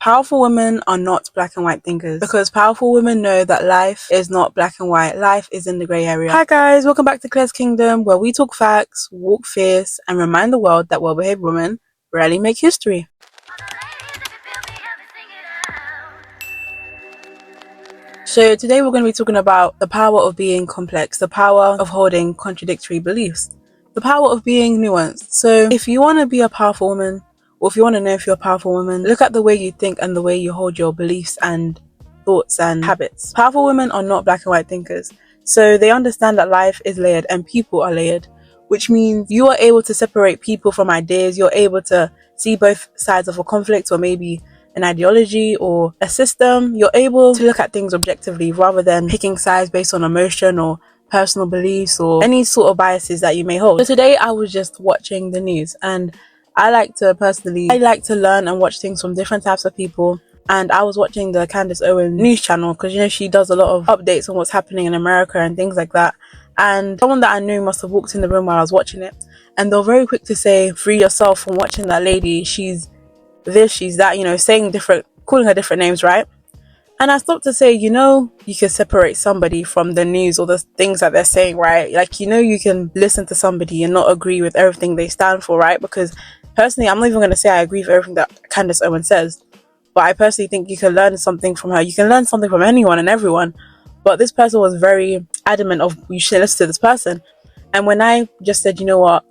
Powerful women are not black and white thinkers, because powerful women know that life is not black and white. Life is in the grey area. Hi guys, welcome back to Clare's Kingdom, where we talk facts, walk fierce, and remind the world that well-behaved women rarely make history. So today we're going to be talking about the power of being complex, the power of holding contradictory beliefs, the power of being nuanced. So if you want to be a powerful woman, or if you want to know if you're a powerful woman, look at the way you think and the way you hold your beliefs and thoughts and habits. Powerful women are not black and white thinkers. So they understand that life is layered and people are layered, which means you are able to separate people from ideas. You're able to see both sides of a conflict, or maybe an ideology or a system. You're able to look at things objectively rather than picking sides based on emotion or personal beliefs or any sort of biases that you may hold. So today I was just watching the news, and I like to learn and watch things from different types of people. And I was watching the Candace Owen news channel because, you know, she does a lot of updates on what's happening in America and things like that. And someone that I knew must have walked in the room while I was watching it, and they were very quick to say, free yourself from watching that lady, she's this, she's that, you know, calling her different names, right? And I stopped to say, you know, you can separate somebody from the news or the things that they're saying, right? Like, you know, you can listen to somebody and not agree with everything they stand for, right? Because personally, I'm not even going to say I agree with everything that Candace Owen says, but I personally think you can learn something from her. You can learn something from anyone and everyone, but this person was very adamant of, you should listen to this person. And when I just said, you know what,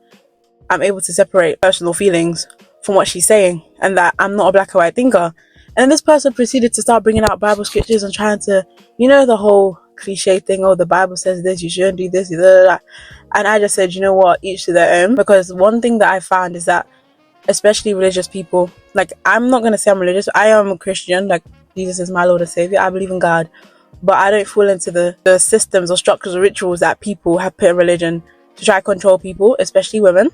I'm able to separate personal feelings from what she's saying, and that I'm not a black and white thinker, and this person proceeded to start bringing out Bible scriptures and trying to, you know, the whole cliche thing, oh, the Bible says this, you shouldn't do this, blah, blah, blah. And I just said, you know what, each to their own. Because one thing that I found is that, especially religious people, like, I'm not going to say I'm religious, I am a Christian, like, Jesus is my Lord and Savior, I believe in God, but I don't fall into the systems or structures or rituals that people have put in religion to try to control people, especially women.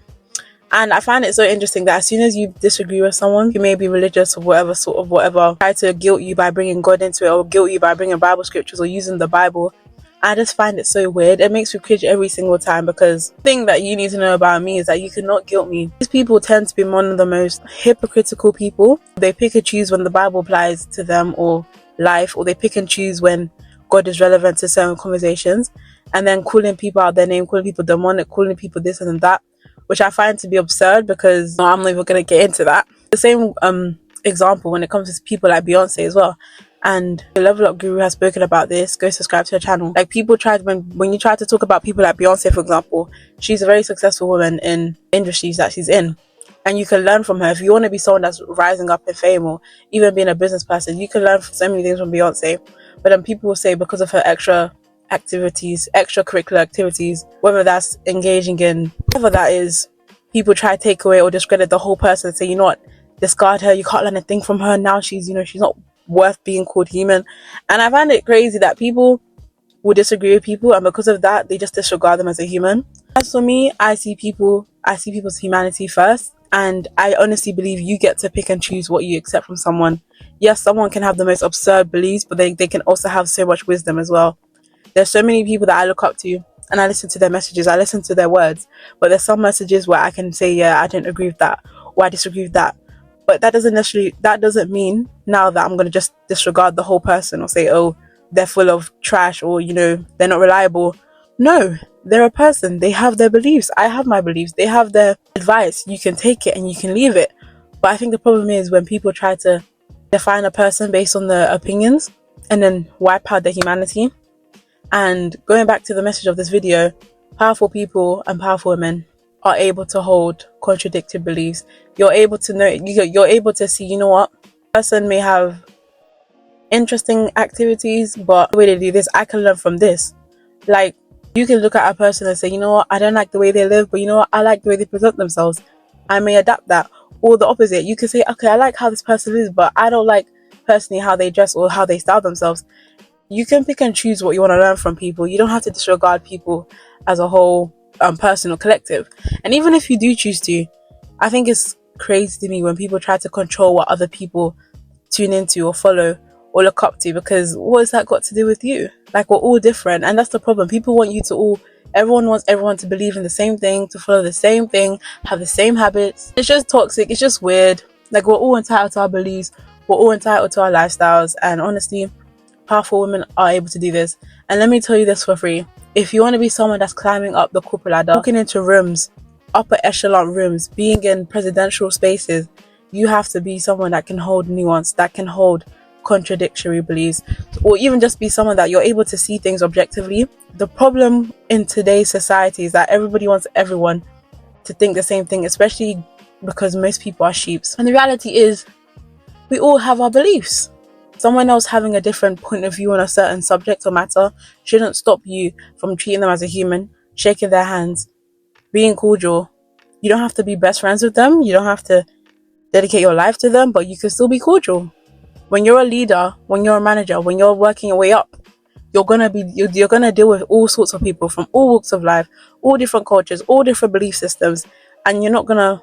And I find it so interesting that as soon as you disagree with someone who may be religious or whatever, try to guilt you by bringing God into it, or guilt you by bringing Bible scriptures or using the Bible, I just find it so weird. It makes me cringe every single time, because the thing that you need to know about me is that you cannot guilt me. These people tend to be one of the most hypocritical people. They pick and choose when the Bible applies to them or life, or they pick and choose when God is relevant to certain conversations, and then calling people out their name, calling people demonic, calling people this and that, which I find to be absurd, because I'm not even going to get into that. The same example when it comes to people like Beyonce as well. And the Level Up Guru has spoken about this. Go subscribe to her channel. Like, people when you try to talk about people like Beyonce, for example, she's a very successful woman in industries that she's in, and you can learn from her. If you want to be someone that's rising up in fame, or even being a business person, you can learn so many things from Beyonce. But then people will say, because of her extracurricular activities, whether that's engaging in whatever that is, people try to take away or discredit the whole person and say, you know what, discard her, you can't learn a thing from her, now she's, you know, she's not worth being called human. And I find it crazy that people will disagree with people, and because of that they just disregard them as a human. As for me, I see people's humanity first, and I honestly believe you get to pick and choose what you accept from someone. Yes, someone can have the most absurd beliefs, but they can also have so much wisdom as well. There's so many people that I look up to, and I listen to their messages, I listen to their words, but there's some messages where I can say, yeah, I don't agree with that, or I disagree with that. But that doesn't mean now that I'm going to just disregard the whole person or say, oh, they're full of trash, or, you know, they're not reliable. No, they're a person. They have their beliefs. I have my beliefs. They have their advice. You can take it and you can leave it. But I think the problem is when people try to define a person based on their opinions and then wipe out their humanity. And going back to the message of this video, powerful people and powerful women are able to hold contradictory beliefs. You're able to know, you're able to see, you know what, a person may have interesting activities, but the way they do this, I can learn from this. Like, you can look at a person and say, you know what, I don't like the way they live, but you know what, I like the way they present themselves. I may adapt that. Or the opposite, you can say, okay, I like how this person is, but I don't like personally how they dress or how they style themselves. You can pick and choose what you want to learn from people. You don't have to disregard people as a whole person or collective. And even if you do choose to, I think it's crazy to me when people try to control what other people tune into or follow or look up to, because what has that got to do with you? Like, we're all different, and that's the problem. People want you to everyone wants everyone to believe in the same thing, to follow the same thing, have the same habits. It's just toxic, it's just weird. Like, we're all entitled to our beliefs, We're all entitled to our lifestyles, and honestly, powerful women are able to do this. And let me tell you this for free. If you want to be someone that's climbing up the corporate ladder, walking into rooms, upper echelon rooms, being in presidential spaces, you have to be someone that can hold nuance, that can hold contradictory beliefs, or even just be someone that you're able to see things objectively. The problem in today's society is that everybody wants everyone to think the same thing, especially because most people are sheeps. And the reality is, we all have our beliefs. Someone else having a different point of view on a certain subject or matter shouldn't stop you from treating them as a human, shaking their hands, being cordial. You don't have to be best friends with them. You don't have to dedicate your life to them, but you can still be cordial. When you're a leader, when you're a manager, when you're working your way up, you're gonna deal with all sorts of people from all walks of life, all different cultures, all different belief systems, and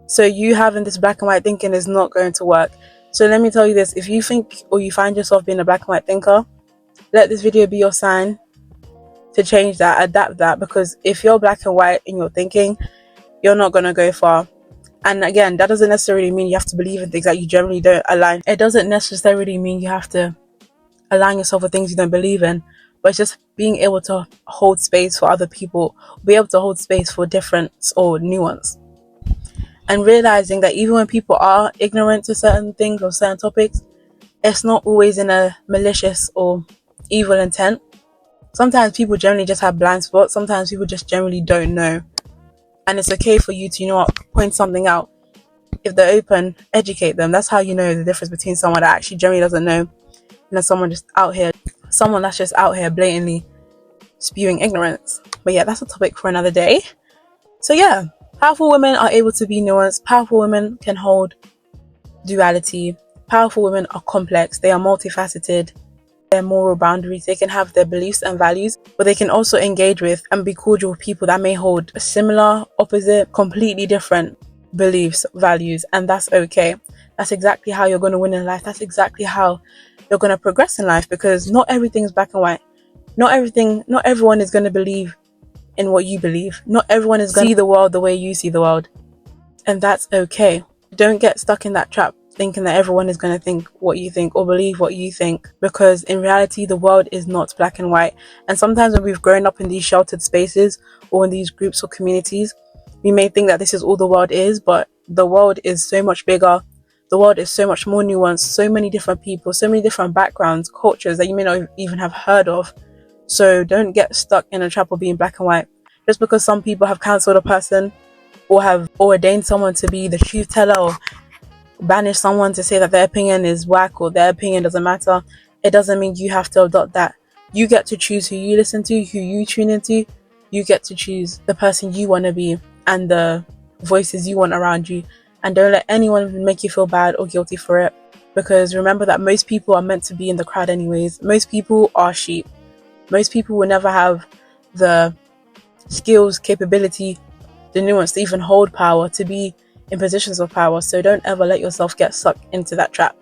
so you having this black and white thinking is not going to work. So let me tell you this, if you think or you find yourself being a black and white thinker, let this video be your sign to change that, adapt that, because if you're black and white in your thinking, you're not going to go far. And again, that doesn't necessarily mean you have to believe in things that you generally don't align. It doesn't necessarily mean you have to align yourself with things you don't believe in, but it's just being able to hold space for other people, be able to hold space for difference or nuance. And realizing that even when people are ignorant to certain things or certain topics, it's not always in a malicious or evil intent. Sometimes people generally just have blind spots. Sometimes people just generally don't know. And it's okay for you to, point something out. If they're open, educate them. That's how you know the difference between someone that actually generally doesn't know and someone that's just out here blatantly spewing ignorance. But yeah, that's a topic for another day. So yeah. Powerful women are able to be nuanced. Powerful women can hold duality. Powerful women are complex. They are multifaceted. Their moral boundaries. They can have their beliefs and values, but they can also engage with and be cordial with people that may hold similar, opposite, completely different beliefs, values, and that's okay. That's exactly how you're going to win in life. That's exactly how you're going to progress in life, because not everything is black and white. Not everyone is going to believe in what you believe. Not everyone is going to see the world the way you see the world, and that's okay. Don't get stuck in that trap thinking that everyone is going to think what you think or believe what you think, because in reality the world is not black and white. And sometimes when we've grown up in these sheltered spaces or in these groups or communities, we may think that this is all the world is, but the world is so much bigger. The world is so much more nuanced, so many different people, so many different backgrounds, cultures that you may not even have heard of. So don't get stuck in a trap of being black and white. Just because some people have cancelled a person or have ordained someone to be the truth teller or banished someone to say that their opinion is whack or their opinion doesn't matter, it doesn't mean you have to adopt that. You get to choose who you listen to, who you tune into. You get to choose the person you want to be and the voices you want around you. And don't let anyone make you feel bad or guilty for it. Because remember that most people are meant to be in the crowd anyways. Most people are sheep. Most people will never have the skills, capability, the nuance to even hold power, to be in positions of power. So don't ever let yourself get sucked into that trap.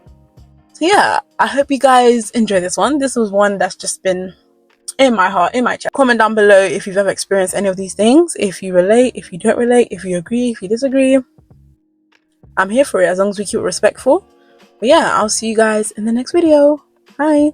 So yeah, I hope you guys enjoy this one. This was one that's just been in my heart, in my chest. Comment down below if you've ever experienced any of these things, if you relate, if you don't relate, if you agree, if you disagree. I'm here for it as long as we keep it respectful. But yeah, I'll see you guys in the next video. Bye.